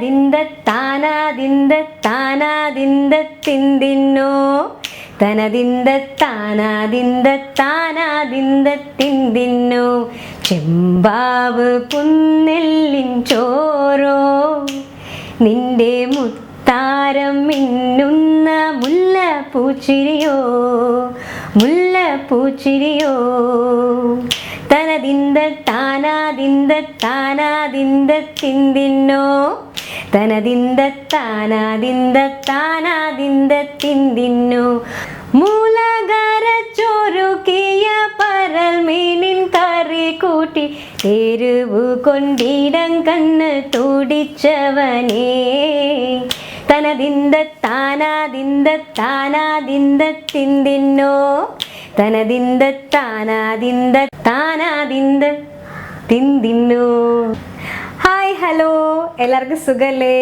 തനതിന്ദത്താനാതിന്ദത്താനാതിന്ദത്തിന്തിന്നോ തനതിന്ദത്താനാതിന്ദത്താനാതിന്ദത്തിന്തിന്നോ ചെമ്പാവ് പുന്നെല്ലിൻ ചോരോ നിന്റെ മുത്താരം മിന്നുന്ന മുല്ലപ്പൂച്ചിരിയോ മുല്ലപ്പൂച്ചിരിയോ തനതിന്ദത്താനാതിന്ദത്താനാതിന്ദത്തിന്തിന്നോ തനതിന്ദത്താനാതിന്ദത്താനാതിന്ദത്തിന്തിന്നോ മൂലകരച്ചൊരുക്കിയ പരൽ മീനിൻ കറി കൂട്ടി എരിവു കൊണ്ടിടം കണ്ണ് തുടിച്ചവനേ തനതിന്ദത്താനാതിന്ദത്താനാതിന്ദത്തിന്തിന്നോ തനതിന്ദത്താനാതിന്ദത്താനാതിന്ദത്തിന്തിന്നോ. ഹായ് ഹലോ, എല്ലാവർക്കും സുഖല്ലേ?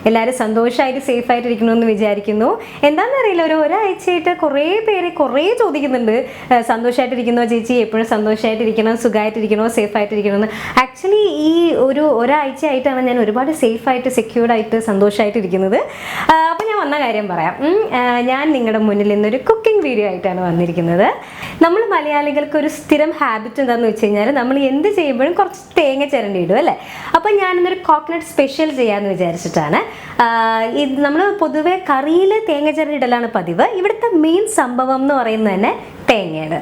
എല്ലാവരും സന്തോഷമായിട്ട് സേഫായിട്ട് ഇരിക്കണമെന്ന് വിചാരിക്കുന്നു. എന്താണെന്നറിയില്ല, ഒരാഴ്ചയായിട്ട് കുറേ പേര് ചോദിക്കുന്നുണ്ട്, സന്തോഷമായിട്ടിരിക്കുന്നോ ചേച്ചി, എപ്പോഴും സന്തോഷമായിട്ടിരിക്കണം, സുഖമായിട്ടിരിക്കണോ, സേഫായിട്ടിരിക്കണമെന്ന്. ആക്ച്വലി ഈ ഒരാഴ്ചയായിട്ടാണ് ഞാൻ ഒരുപാട് സേഫായിട്ട് സെക്യൂർഡായിട്ട് സന്തോഷമായിട്ടിരിക്കുന്നത്. അപ്പോൾ ഞാൻ വന്ന കാര്യം പറയാം. ഞാൻ നിങ്ങളുടെ മുന്നിൽ ഇന്നൊരു കുക്കിംഗ് വീഡിയോ ആയിട്ടാണ് വന്നിരിക്കുന്നത്. നമ്മൾ മലയാളികൾക്ക് ഒരു സ്ഥിരം ഹാബിറ്റ് എന്താണെന്ന് വെച്ച് കഴിഞ്ഞാൽ നമ്മൾ എന്ത് ചെയ്യുമ്പോഴും കുറച്ച് തേങ്ങ ചിരണ്ടി ഇടും അല്ലേ. അപ്പോൾ ഞാനിന്നൊരു കോക്കനട്ട് സ്പെഷ്യൽ ചെയ്യാമെന്ന് വിചാരിച്ചിട്ടാണ്. ഇത് നമ്മൾ പൊതുവെ കറിയിൽ തേങ്ങ ചിരണ്ടിടലാണ് പതിവ്. ഇവിടുത്തെ മെയിൻ സംഭവം എന്ന് പറയുന്നത് തന്നെ തേങ്ങയാണ്.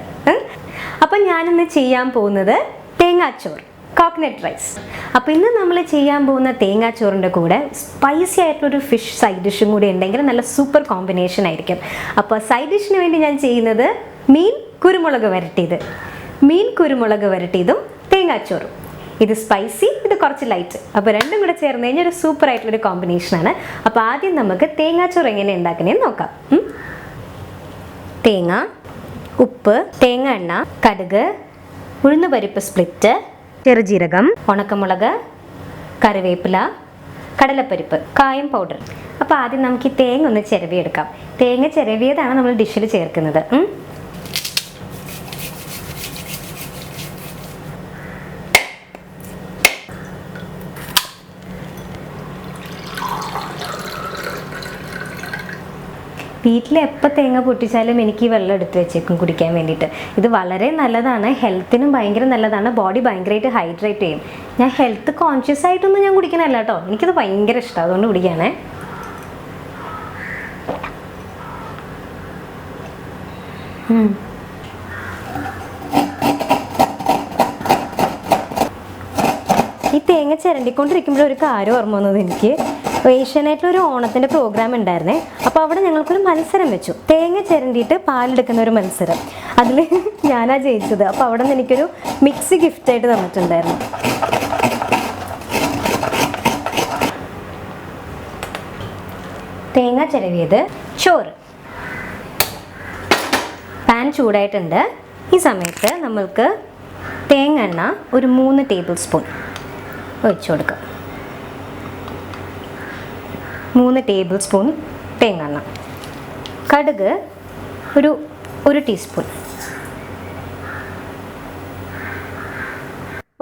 അപ്പം ഞാനിന്ന് ചെയ്യാൻ പോകുന്നത് തേങ്ങാച്ചോറ്, കോക്കനട്ട് റൈസ്. അപ്പോൾ ഇന്ന് നമ്മൾ ചെയ്യാൻ പോകുന്ന തേങ്ങാച്ചോറിൻ്റെ കൂടെ സ്പൈസി ആയിട്ടുള്ളൊരു ഫിഷ് സൈഡ് ഡിഷും കൂടി ഉണ്ടെങ്കിൽ നല്ല സൂപ്പർ കോമ്പിനേഷൻ ആയിരിക്കും. അപ്പോൾ സൈഡ് ഡിഷിന് വേണ്ടി ഞാൻ ചെയ്യുന്നത് മീൻ കുരുമുളക് വരട്ടിയത്, മീൻ കുരുമുളക് വരട്ടിയതും തേങ്ങാച്ചോറും. ഇത് സ്പൈസി, ഇത് കുറച്ച് ലൈറ്റ്. അപ്പോൾ രണ്ടും കൂടെ ചേർന്ന് കഴിഞ്ഞാൽ ഒരു സൂപ്പർ ആയിട്ടുള്ളൊരു കോമ്പിനേഷനാണ്. അപ്പോൾ ആദ്യം നമുക്ക് തേങ്ങാച്ചോറ് എങ്ങനെ ഉണ്ടാക്കണേന്ന് നോക്കാം. തേങ്ങ, ഉപ്പ്, തേങ്ങ എണ്ണ, കടുക്, ഉഴുന്നുപരിപ്പ് സ്പ്ലിറ്റ്, ചെറുജീരകം, ഉണക്കമുളക്, കറിവേപ്പില, കടലപ്പരിപ്പ്, കായം പൗഡർ. അപ്പോൾ ആദ്യം നമുക്ക് ഈ തേങ്ങ ഒന്ന് ചിരവിയെടുക്കാം. തേങ്ങ ചിരവിയതാണ് നമ്മൾ ഡിഷിൽ ചേർക്കുന്നത്. വീട്ടിൽ എപ്പോൾ തേങ്ങ പൊട്ടിച്ചാലും എനിക്ക് ഈ വെള്ളം എടുത്ത് വെച്ചേക്കും കുടിക്കാൻ വേണ്ടിയിട്ട്. ഇത് വളരെ നല്ലതാണ്, ഹെൽത്തിനും ഭയങ്കര നല്ലതാണ്, ബോഡി ഭയങ്കരമായിട്ട് ഹൈഡ്രേറ്റ് ചെയ്യും. ഞാൻ ഹെൽത്ത് കോൺഷ്യസ് ആയിട്ടൊന്നും ഞാൻ കുടിക്കണമല്ല കേട്ടോ, എനിക്കിത് ഭയങ്കര ഇഷ്ടമാണ്, അതുകൊണ്ട് കുടിക്കാനേ. ഈ തേങ്ങ ചിരണ്ടിക്കൊണ്ടിരിക്കുമ്പോൾ ഒരു കാര്യം ഓർമ്മ വന്നത് എനിക്ക്. ഏഷ്യാനെറ്റിലൊരു ഓണത്തിൻ്റെ പ്രോഗ്രാം ഉണ്ടായിരുന്നേ. അപ്പോൾ അവിടെ ഞങ്ങൾക്കൊരു മത്സരം വെച്ചു, തേങ്ങ ചിരണ്ടിയിട്ട് പാലെടുക്കുന്ന ഒരു മത്സരം. അതിൽ ഞാനാ ജയിച്ചത്. അപ്പോൾ അവിടെ നിന്ന് എനിക്കൊരു മിക്സി ഗിഫ്റ്റായിട്ട് തന്നിട്ടുണ്ടായിരുന്നു. തേങ്ങ ചിരവിയത്, ചോറ്. പാൻ ചൂടായിട്ടുണ്ട്. ഈ സമയത്ത് നമ്മൾക്ക് തേങ്ങ എണ്ണ ഒരു 3 ടേബിൾ സ്പൂൺ ഒഴിച്ചു കൊടുക്കാം. 3 ടേബിൾ സ്പൂൺ തേങ്ങ എണ്ണ, കടുക് ഒരു 1 ടീസ്പൂൺ,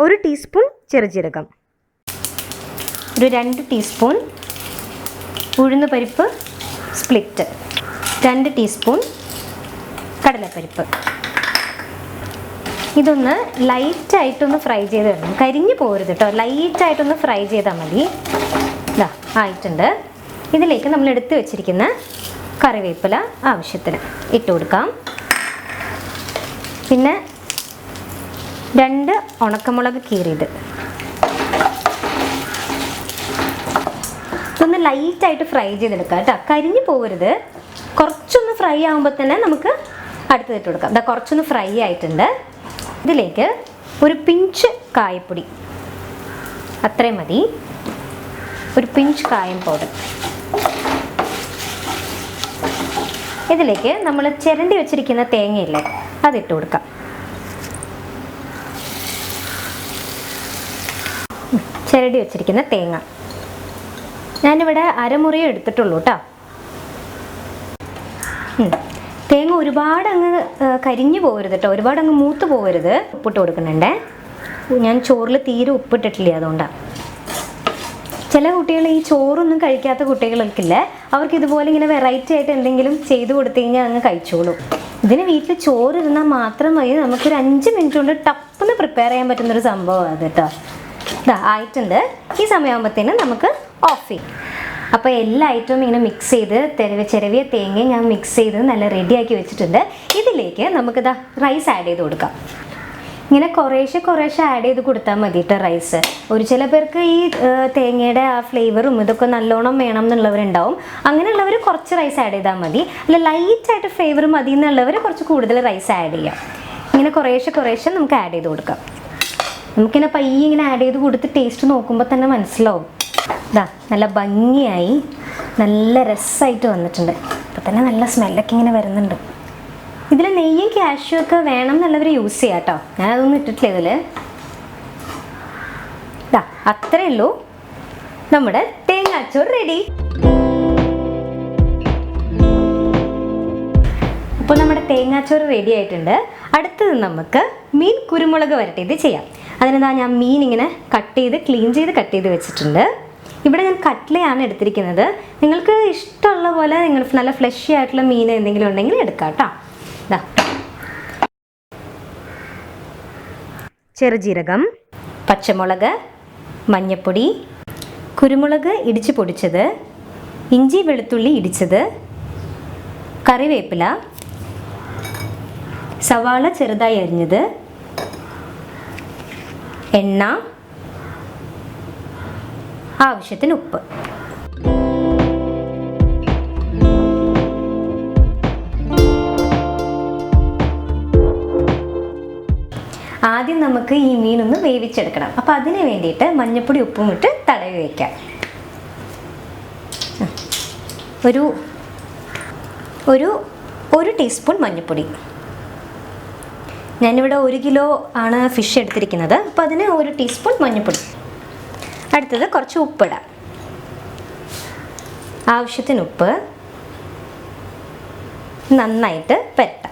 1 ടീസ്പൂൺ ചെറുജീരകം, ഒരു 2 ടീസ്പൂൺ ഉഴുന്നുപരിപ്പ് സ്പ്ലിറ്റ്, 2 ടീസ്പൂൺ കടലപ്പരിപ്പ്. ഇതൊന്ന് ലൈറ്റായിട്ടൊന്ന് ഫ്രൈ ചെയ്ത് തരണം, കരിഞ്ഞു പോരുത് കേട്ടോ, ലൈറ്റായിട്ടൊന്ന് ഫ്രൈ ചെയ്താൽ മതി. ഇതാ ആയിട്ടുണ്ട്. ഇതിലേക്ക് നമ്മൾ എടുത്ത് വെച്ചിരിക്കുന്ന കറിവേപ്പില ആവശ്യത്തിന് ഇട്ട് കൊടുക്കാം. പിന്നെ 2 ഉണക്കമുളക് കീറിയത്. ഇതൊന്ന് ലൈറ്റായിട്ട് ഫ്രൈ ചെയ്തെടുക്കാം കേട്ടോ, കരിഞ്ഞു പോകരുത്. കുറച്ചൊന്ന് ഫ്രൈ ആകുമ്പോൾ തന്നെ നമുക്ക് അടുത്തതിട്ട് കൊടുക്കാം. ഇതാ കുറച്ചൊന്ന് ഫ്രൈ ആയിട്ടുണ്ട്. ഇതിലേക്ക് ഒരു പിഞ്ച് കായപ്പൊടി, അത്രയും മതി, ഒരു പിഞ്ച് കായം പൗഡർ. ഇതിലേക്ക് നമ്മൾ ചിരണ്ടി വെച്ചിരിക്കുന്ന തേങ്ങയില്ലേ, അതിട്ട് കൊടുക്കാം. ചിരണ്ടി വെച്ചിരിക്കുന്ന തേങ്ങ ഞാനിവിടെ അരമുറിയെ എടുത്തിട്ടുള്ളൂ കേട്ടോ. തേങ്ങ ഒരുപാട് അങ്ങ് കരിഞ്ഞു പോകരുത് കേട്ടോ, ഒരുപാട് അങ്ങ് മൂത്ത് പോകരുത്. ഉപ്പിട്ട് കൊടുക്കുന്നുണ്ടേ, ഞാൻ ചോറിൽ തീരെ ഉപ്പിട്ടിട്ടില്ല, അതുകൊണ്ടാണ്. ചില ചില കുട്ടികൾ ഈ ചോറൊന്നും കഴിക്കാത്ത കുട്ടികൾക്കില്ലേ, അവർക്ക് ഇതുപോലെ ഇങ്ങനെ വെറൈറ്റി ആയിട്ട് എന്തെങ്കിലും ചെയ്ത് കൊടുത്തു കഴിഞ്ഞാൽ അങ്ങ് കഴിച്ചോളും. ഇതിന് വീട്ടിൽ ചോറ് ഇരുന്നാൽ മാത്രം മതി, നമുക്കൊരു 5 മിനിറ്റ് കൊണ്ട് ടപ്പെന്ന് പ്രിപ്പയർ ചെയ്യാൻ പറ്റുന്നൊരു സംഭവമാണ് അത് കേട്ടോ. ഇതാ ആയിട്ടുണ്ട്. ഈ സമയമാകുമ്പോഴത്തേനും നമുക്ക് ഓഫ് ചെയ്യും. അപ്പോൾ എല്ലാ ഐറ്റവും ഇങ്ങനെ മിക്സ് ചെയ്ത് ചെറിയ തേങ്ങ ഞാൻ മിക്സ് ചെയ്ത് നല്ല റെഡിയാക്കി വെച്ചിട്ടുണ്ട്. ഇതിലേക്ക് നമുക്കിതാ റൈസ് ആഡ് ചെയ്ത് കൊടുക്കാം. ഇങ്ങനെ കുറേശ്ശെ ആഡ് ചെയ്ത് കൊടുത്താൽ മതി കേട്ടോ റൈസ്. ചില പേർക്ക് ഈ തേങ്ങയുടെ ആ ഫ്ലേവറും ഇതൊക്കെ നല്ലോണം വേണം എന്നുള്ളവരുണ്ടാവും. അങ്ങനെയുള്ളവർ കുറച്ച് റൈസ് ആഡ് ചെയ്താൽ മതി. അല്ല ലൈറ്റായിട്ട് ഫ്ലേവർ മതി എന്നുള്ളവർ കുറച്ച് കൂടുതൽ റൈസ് ആഡ് ചെയ്യാം. ഇങ്ങനെ കുറേശ്ശെ നമുക്ക് ആഡ് ചെയ്ത് കൊടുക്കാം. നമുക്കിങ്ങനെ പയ്യെ ഇങ്ങനെ ആഡ് ചെയ്ത് കൊടുത്ത് ടേസ്റ്റ് നോക്കുമ്പോൾ തന്നെ മനസ്സിലാവും. ഇതാ നല്ല ഭംഗിയായി നല്ല രസമായിട്ട് വന്നിട്ടുണ്ട്. അപ്പോൾ തന്നെ നല്ല സ്മെല്ലൊക്കെ ഇങ്ങനെ വരുന്നുണ്ട്. ഇതിൽ നെയ്യും കാഷ്യൂ ഒക്കെ വേണം എന്നുള്ളവർ യൂസ് ചെയ്യാം കേട്ടോ. ഞാനതൊന്നും ഇട്ടിട്ടില്ല ഇതിൽ. ഇതാ അത്രയേ ഉള്ളൂ, നമ്മുടെ തേങ്ങാച്ചോറ് റെഡി. അപ്പോൾ നമ്മുടെ തേങ്ങാച്ചോറ് റെഡി ആയിട്ടുണ്ട്. അടുത്തത് നമുക്ക് മീൻ കുരുമുളക് വരട്ടിയത് ചെയ്യാം. അതിനെന്താ ഞാൻ മീൻ ഇങ്ങനെ ക്ലീൻ ചെയ്ത് കട്ട് ചെയ്ത് വെച്ചിട്ടുണ്ട്. ഇവിടെ ഞാൻ കട്ട്ലയാണ് എടുത്തിരിക്കുന്നത്. നിങ്ങൾക്ക് ഇഷ്ടമുള്ള പോലെ നിങ്ങൾ നല്ല ഫ്ലഷി ആയിട്ടുള്ള മീൻ എന്തെങ്കിലും ഉണ്ടെങ്കിൽ എടുക്കാം കേട്ടോ. ഇതാ ചെറുജീരകം, പച്ചമുളക്, മഞ്ഞൾപ്പൊടി, കുരുമുളക് ഇടിച്ച് പൊടിച്ചത്, ഇഞ്ചി വെളുത്തുള്ളി ഇടിച്ചത്, കറിവേപ്പില, സവാള ചെറുതായി അരിഞ്ഞത്, എണ്ണ, ആവശ്യത്തിന് ഉപ്പ്. ആദ്യം നമുക്ക് ഈ മീനൊന്ന് വേവിച്ചെടുക്കണം. അപ്പോൾ അതിന് വേണ്ടിയിട്ട് മഞ്ഞൾപ്പൊടി ഉപ്പും ഇട്ട് തടവി വയ്ക്കാം. ഒരു ടീസ്പൂൺ മഞ്ഞൾപ്പൊടി. ഞാനിവിടെ 1 കിലോ ആണ് ഫിഷ് എടുത്തിരിക്കുന്നത്. അപ്പോൾ അതിന് 1 ടീസ്പൂൺ മഞ്ഞൾപ്പൊടി. അടുത്തത് കുറച്ച് ഉപ്പിടാം, ആവശ്യത്തിന് ഉപ്പ്. നന്നായിട്ട് പുരട്ടാം.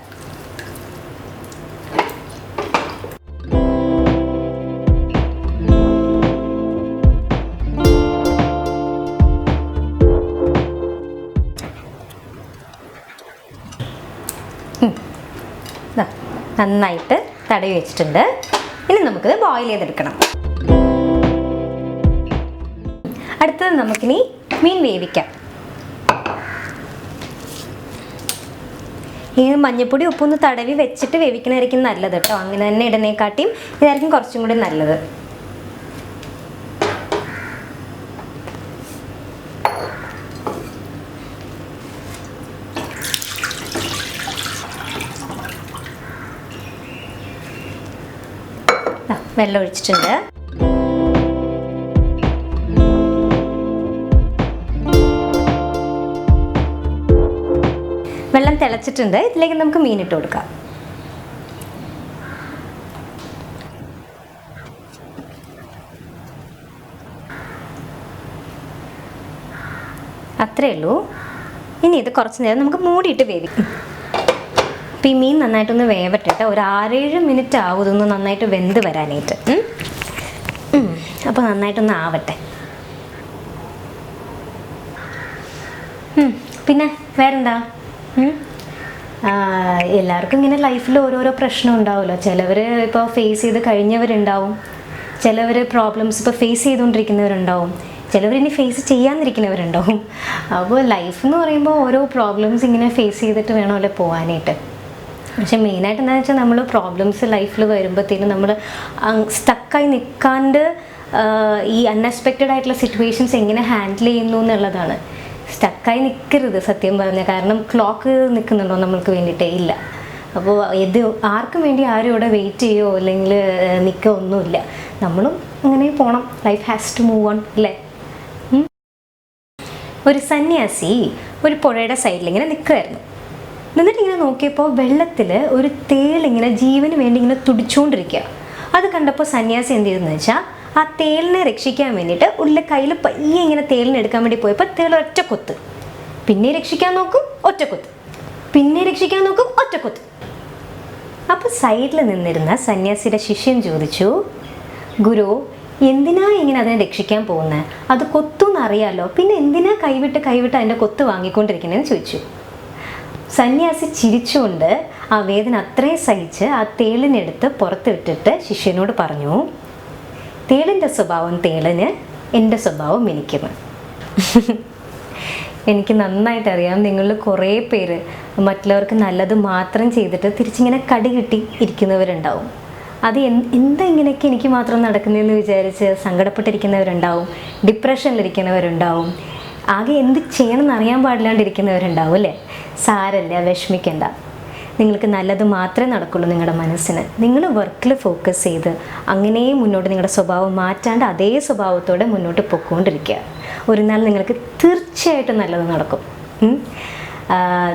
നന്നായിട്ട് തടവി വെച്ചിട്ടുണ്ട്. ഇനി നമുക്കിത് ബോയിൽ ചെയ്തെടുക്കണം. അടുത്തത് നമുക്കിനി മീൻ വേവിക്കാം. ഈ മഞ്ഞൾപ്പൊടി ഉപ്പൊന്ന് തടവി വെച്ചിട്ട് വേവിക്കണമായിരിക്കും നല്ലത് കേട്ടോ. അങ്ങനെ തന്നെ ഇടുന്നേക്കാട്ടിയും ഇതായിരിക്കും കുറച്ചും കൂടി നല്ലത്. വെള്ളം ഒഴിച്ചിട്ടുണ്ട്. വെള്ളം തിളച്ചിട്ടുണ്ട്. ഇതിലേക്ക് നമുക്ക് മീൻ ഇട്ട് കൊടുക്കാം. അത്രയേ ഉള്ളൂ. ഇനി ഇത് കുറച്ച് നേരം നമുക്ക് മൂടിയിട്ട് വേവിക്കും. അപ്പോൾ ഈ മീൻ നന്നായിട്ടൊന്ന് വേവട്ടെ. ഒരു 6-7 മിനിറ്റ് ആവും ഇതൊന്ന് നന്നായിട്ട് വെന്ത് വരാനായിട്ട്. അപ്പോൾ നന്നായിട്ടൊന്ന് ആവട്ടെ. പിന്നെ വേറെന്താ? എല്ലാവർക്കും ഇങ്ങനെ ലൈഫിൽ ഓരോരോ പ്രശ്നം ഉണ്ടാവുമല്ലോ. ചിലവർ ഇപ്പോൾ ഫേസ് ചെയ്ത് കഴിഞ്ഞവരുണ്ടാവും, ചിലവർ പ്രോബ്ലംസ് ഇപ്പോൾ ഫേസ് ചെയ്തുകൊണ്ടിരിക്കുന്നവരുണ്ടാവും, ചിലവർ ഇനി ഫേസ് ചെയ്യാതിരിക്കുന്നവരുണ്ടാവും. അപ്പോൾ ലൈഫ് എന്ന് പറയുമ്പോൾ ഓരോ പ്രോബ്ലംസ് ഇങ്ങനെ ഫേസ് ചെയ്തിട്ട് വേണമല്ലോ പോകാനായിട്ട്. പക്ഷെ മെയിനായിട്ട് എന്താണെന്ന് വെച്ചാൽ നമ്മൾ പ്രോബ്ലംസ് ലൈഫിൽ വരുമ്പോഴത്തേനും നമ്മൾ സ്റ്റക്കായി നിൽക്കാണ്ട് ഈ അൺഎക്സ്പെക്റ്റഡ് ആയിട്ടുള്ള സിറ്റുവേഷൻസ് എങ്ങനെ ഹാൻഡിൽ ചെയ്യുന്നു എന്നുള്ളതാണ്. സ്റ്റക്കായി നിൽക്കരുത് സത്യം പറഞ്ഞാൽ. കാരണം ക്ലോക്ക് നിൽക്കുന്നുണ്ടോ നമ്മൾക്ക് വേണ്ടിയിട്ടേ ഇല്ല. അപ്പോൾ ആർക്കും വേണ്ടി ആരും ഇവിടെ വെയിറ്റ് ചെയ്യുമോ അല്ലെങ്കിൽ നിൽക്കുക ഒന്നുമില്ല. നമ്മളും അങ്ങനെ പോകണം. Life has to move on അല്ലേ. ഒരു സന്യാസി ഒരു പുഴയുടെ സൈഡിൽ ഇങ്ങനെ നിൽക്കുമായിരുന്നു. എന്നിട്ട് ഇങ്ങനെ നോക്കിയപ്പോൾ വെള്ളത്തിൽ ഒരു തേളിങ്ങനെ ജീവന് വേണ്ടി ഇങ്ങനെ തുടിച്ചുകൊണ്ടിരിക്കുക. അത് കണ്ടപ്പോൾ സന്യാസി എന്ത് ചെയ്തെന്ന് വെച്ചാൽ ആ തേളിനെ രക്ഷിക്കാൻ വേണ്ടിയിട്ട് ഉള്ള കയ്യിൽ പയ്യെ ഇങ്ങനെ തേളിനെ എടുക്കാൻ വേണ്ടി പോയപ്പോൾ തേൾ ഒറ്റക്കൊത്ത്. പിന്നെ രക്ഷിക്കാൻ നോക്കും ഒറ്റക്കൊത്ത്, പിന്നെ രക്ഷിക്കാൻ നോക്കും ഒറ്റക്കൊത്ത്. അപ്പോൾ സൈഡിൽ നിന്നിരുന്ന സന്യാസിയുടെ ശിഷ്യൻ ചോദിച്ചു, ഗുരു എന്തിനാ ഇങ്ങനെ അതിനെ രക്ഷിക്കാൻ പോകുന്നത്? അത് കൊത്തുമെന്ന് അറിയാലോ, പിന്നെ എന്തിനാ കൈവിട്ട് അതിൻ്റെ കൊത്ത് വാങ്ങിക്കൊണ്ടിരിക്കണേന്ന് ചോദിച്ചു. സന്യാസി ചിരിച്ചുകൊണ്ട് ആ വേദന അത്രയും സഹിച്ച് ആ തേളിനെടുത്ത് പുറത്ത് വിട്ടിട്ട് ശിഷ്യനോട് പറഞ്ഞു, തേളിൻ്റെ സ്വഭാവം തേളിന്, എൻ്റെ സ്വഭാവം എനിക്കെന്ന്. എനിക്ക് നന്നായിട്ട് അറിയാം നിങ്ങളിൽ കുറേ പേര് മറ്റുള്ളവർക്ക് നല്ലത് മാത്രം ചെയ്തിട്ട് തിരിച്ചിങ്ങനെ കടി കിട്ടി ഇരിക്കുന്നവരുണ്ടാവും. അത് എന്താ ഇങ്ങനെയൊക്കെ എനിക്ക് മാത്രം നടക്കുന്നതെന്ന് വിചാരിച്ച് സങ്കടപ്പെട്ടിരിക്കുന്നവരുണ്ടാവും, ഡിപ്രഷനിലിരിക്കുന്നവരുണ്ടാവും, ആകെ എന്ത് ചെയ്യണമെന്ന് അറിയാൻ പാടില്ലാണ്ടിരിക്കുന്നവരുണ്ടാവും അല്ലേ. സാരല്ല, വിഷമിക്കണ്ട. നിങ്ങൾക്ക് നല്ലത് മാത്രമേ നടക്കുള്ളൂ നിങ്ങളുടെ മനസ്സിന്. നിങ്ങൾ വർക്കിൽ ഫോക്കസ് ചെയ്ത് അങ്ങനെ മുന്നോട്ട് നിങ്ങളുടെ സ്വഭാവം മാറ്റാണ്ട് അതേ സ്വഭാവത്തോടെ മുന്നോട്ട് പൊയ്ക്കൊണ്ടിരിക്കുക. ഒരു നാൾ നിങ്ങൾക്ക് തീർച്ചയായിട്ടും നല്ലത് നടക്കും.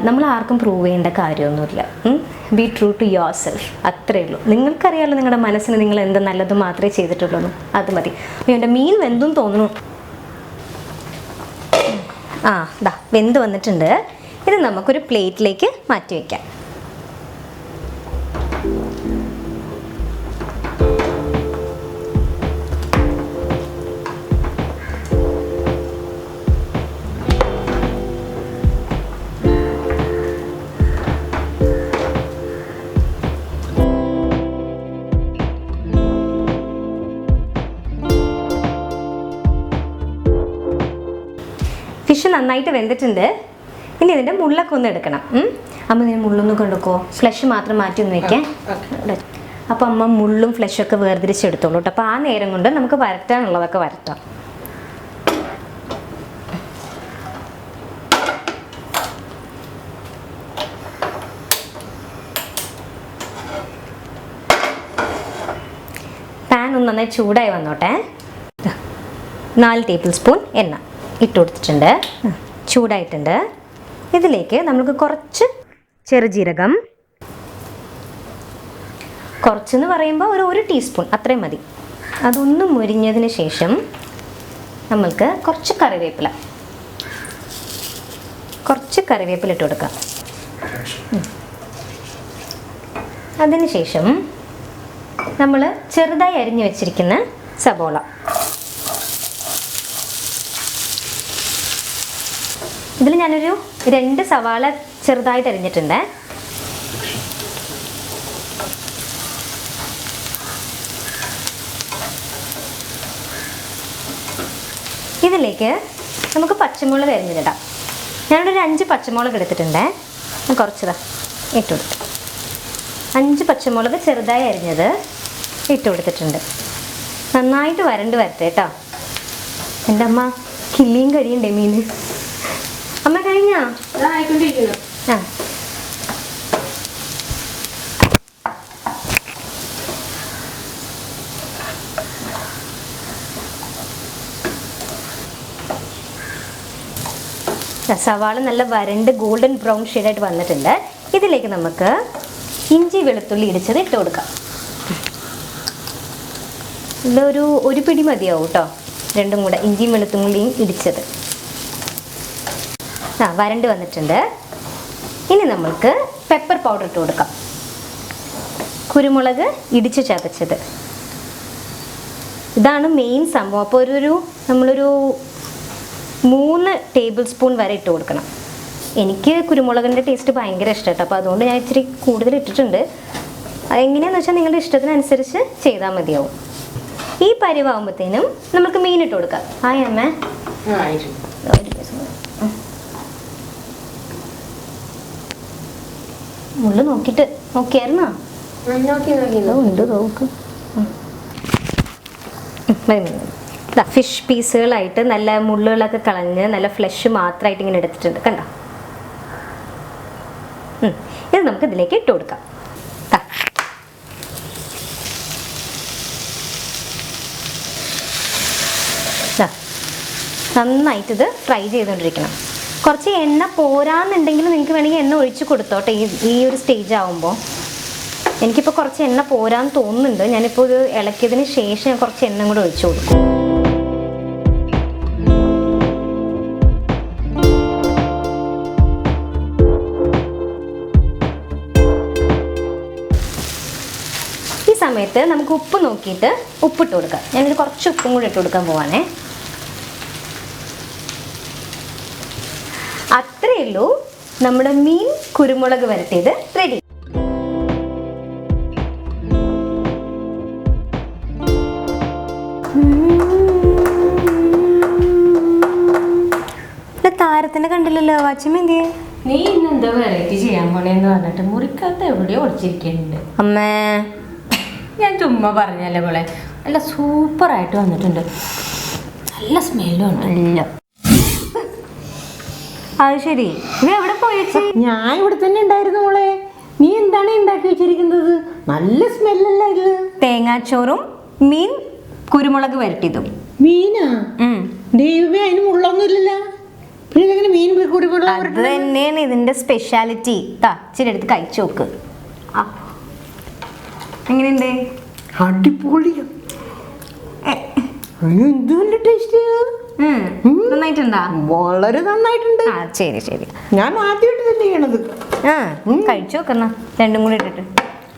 നമ്മൾ ആർക്കും പ്രൂവ് ചെയ്യേണ്ട കാര്യമൊന്നുമില്ല. Be true to yourself, അത്രയേ ഉള്ളൂ. നിങ്ങൾക്കറിയാമല്ലോ നിങ്ങളുടെ മനസ്സിന് നിങ്ങൾ എന്ത് നല്ലത് മാത്രമേ ചെയ്തിട്ടുള്ളൂ, അത് മതി. എൻ്റെ മീൻ വെന്തും തോന്നുന്നു. വെന്ത് വന്നിട്ടുണ്ട്. ഇത് നമുക്കൊരു പ്ലേറ്റിലേക്ക് മാറ്റി വയ്ക്കാം. ഫിഷ് നന്നായിട്ട് വെന്തിട്ടുണ്ട്. ഇനി ഇതിൻ്റെ മുള്ളൊക്കെ ഒന്ന് എടുക്കണം. അമ്മ ഇതിന് മുള്ളൊന്നും കൊണ്ടുക്കോ, ഫ്ലഷ് മാത്രം മാറ്റി ഒന്ന് വയ്ക്കാം. അപ്പോൾ അമ്മ മുള്ളും ഫ്ലഷൊക്കെ വേർതിരിച്ചെടുത്തോളൂ കേട്ടോ. അപ്പോൾ ആ നേരം കൊണ്ട് നമുക്ക് വരട്ടാനുള്ളതൊക്കെ വരട്ടാം. പാൻ ഒന്ന് നന്നായി ചൂടായി വന്നോട്ടെ. 4 ടേബിൾ സ്പൂൺ എണ്ണ ഇട്ട് കൊടുത്തിട്ടുണ്ട്. ചൂടായിട്ടുണ്ട്. ഇതിലേക്ക് നമുക്ക് കുറച്ച് ചെറുജീരകം, കുറച്ചെന്ന് പറയുമ്പോൾ ഒരു ടീസ്പൂൺ അത്രയും മതി. അതൊന്ന് മുരിഞ്ഞതിന് ശേഷം നമ്മൾക്ക് കുറച്ച് കറിവേപ്പില ഇട്ട് കൊടുക്കാം. അതിനുശേഷം നമ്മൾ ചെറുതായി അരിഞ്ഞു വെച്ചിരിക്കുന്ന സബോള, ഇതിൽ ഞാനൊരു 2 സവാള ചെറുതായിട്ട് അരിഞ്ഞിട്ടുണ്ട്. ഇതിലേക്ക് നമുക്ക് പച്ചമുളക് അരിഞ്ഞിടാം. ഞാനൊരു 5 പച്ചമുളക് എടുത്തിട്ടുണ്ട്. കുറച്ചതാ ഇട്ട് കൊടുത്തു. 5 പച്ചമുളക് ചെറുതായി അരിഞ്ഞത് ഇട്ട് കൊടുത്തിട്ടുണ്ട്. നന്നായിട്ട് വരട്ടെ കേട്ടോ. എൻ്റെ അമ്മ കിള്ളിയും കഴിയണ്ടേ മീൻ. അമ്മ കഴിഞ്ഞാ? ആയിക്കൊണ്ടിരിക്കുന്നു. സവാള നല്ല വരണ്ട് ഗോൾഡൻ ബ്രൗൺ ഷെയ്ഡായിട്ട് വന്നിട്ടുണ്ട്. ഇതിലേക്ക് നമുക്ക് ഇഞ്ചി വെളുത്തുള്ളി ഇടിച്ചത് ഇട്ട് കൊടുക്കാം. ഒരു പിടി മതിയാവും കേട്ടോ, രണ്ടും കൂടെ ഇഞ്ചിയും വെളുത്തുള്ളിയും ഇടിച്ചത്. വരണ്ട് വന്നിട്ടുണ്ട്. ഇനി നമ്മൾക്ക് പെപ്പർ പൗഡർ ഇട്ട് കൊടുക്കാം. കുരുമുളക് ഇടിച്ച് ചതച്ചത്, ഇതാണ് മെയിൻ സംഭവം. അപ്പോൾ നമ്മളൊരു 3 ടേബിൾ സ്പൂൺ വരെ ഇട്ട് കൊടുക്കണം. എനിക്ക് കുരുമുളകിൻ്റെ ടേസ്റ്റ് ഭയങ്കര ഇഷ്ടമാണ്, അപ്പോൾ അതുകൊണ്ട് ഞാൻ ഇച്ചിരി കൂടുതൽ ഇട്ടിട്ടുണ്ട്. അതെങ്ങനെയാണെന്ന് വെച്ചാൽ നിങ്ങളുടെ ഇഷ്ടത്തിനനുസരിച്ച് ചെയ്താൽ മതിയാവും. ഈ പരിവാകുമ്പോഴത്തേനും നമുക്ക് മീൻ ഇട്ട് കൊടുക്കാം. അമ്മ മുള്ളു നോക്കിയായിരുന്നോ? ഉണ്ട് നോക്ക്. ഫിഷ് പീസുകളായിട്ട് നല്ല മുള്ളുകളൊക്കെ കളഞ്ഞ് നല്ല ഫ്ലഷ് മാത്രമായിട്ട് ഇങ്ങനെ എടുത്തിട്ടുണ്ട്, കണ്ടോ? ഇത് നമുക്ക് ഇതിലേക്ക് ഇട്ട് കൊടുക്കാം. നന്നായിട്ടിത് ഫ്രൈ ചെയ്തുകൊണ്ടിരിക്കണം. കുറച്ച് എണ്ണ പോരാന്നുണ്ടെങ്കിൽ നിങ്ങൾക്ക് വേണമെങ്കിൽ എണ്ണ ഒഴിച്ച് കൊടുത്തോട്ടെ. ഈ ഒരു സ്റ്റേജ് ആകുമ്പോൾ എനിക്കിപ്പോൾ കുറച്ച് എണ്ണ പോരാന്ന് തോന്നുന്നുണ്ട്. ഞാനിപ്പോൾ ഇത് ഇളക്കിയതിന് ശേഷം ഞാൻ കുറച്ച് എണ്ണ കൂടെ ഒഴിച്ചു കൊടുക്കും. ഈ സമയത്ത് നമുക്ക് ഉപ്പ് നോക്കിയിട്ട് ഉപ്പിട്ട് കൊടുക്കാം. ഞാനൊരു കുറച്ച് ഉപ്പും കൂടി ഇട്ട് കൊടുക്കാൻ പോവാണേ. അത്രയേ ഉള്ളൂ, നമ്മുടെ മീൻ കുരുമുളക് വരട്ടിയത് റെഡി. താരത്തിനെ കണ്ടില്ലല്ലോ, വാച്ചമ്മ എന്തിയെ? നീ ഇന്നെന്താ വെറൈറ്റി ചെയ്യാൻ പോണേന്ന് പറഞ്ഞിട്ട് മുറിക്കകത്ത് എവിടെയോ ഒളിച്ചിരിക്കുന്നുണ്ട്. അമ്മേ, ഞാൻ ചുമ്മാ പറഞ്ഞല്ലേ പോലെ. നല്ല സൂപ്പറായിട്ട് വന്നിട്ടുണ്ട്, നല്ല സ്മെല്ലും ഉണ്ട്. അല്ല, അത് ശരി. നീ എവിടെ പോയേച്ചി? ഞാൻ ഇവിടെ തന്നെ ഉണ്ടായിരുന്നു മോളെ. നീ എന്താണ് ഉണ്ടാക്കി വെച്ചിരിക്കുന്നത്? നല്ല സ്മെല്ലല്ല ഇത്. തേങ്ങാച്ചോറും മീൻ കുരുമുളക് വരട്ടിയതും. മീനാ? ദൈവമേ, അതിന് മുള്ളൊന്നുമില്ലല്ലോ. പിന്നെ ഇതെങ്ങനെ മീൻ കുരുമുളക്? അത് തന്നെയാണ് ഇതിന്റെ സ്പെഷ്യാലിറ്റി. ഇച്ചിരി എടുത്ത് കഴിച്ചു നോക്ക്. എങ്ങനെയുണ്ട്? അടിപൊളിയാ. എന്തുകൊണ്ട് ടേസ്റ്റ്? നന്നായിട്ടുണ്ടാ? വളരെ നന്നായിട്ടുണ്ട്. ശരി ശരി, ഞാൻ ആദ്യമായിട്ട് തന്നെ ചെയ്യണത്. കഴിച്ചു നോക്കുന്ന രണ്ടും കൂടി ഇട്ടിട്ട്.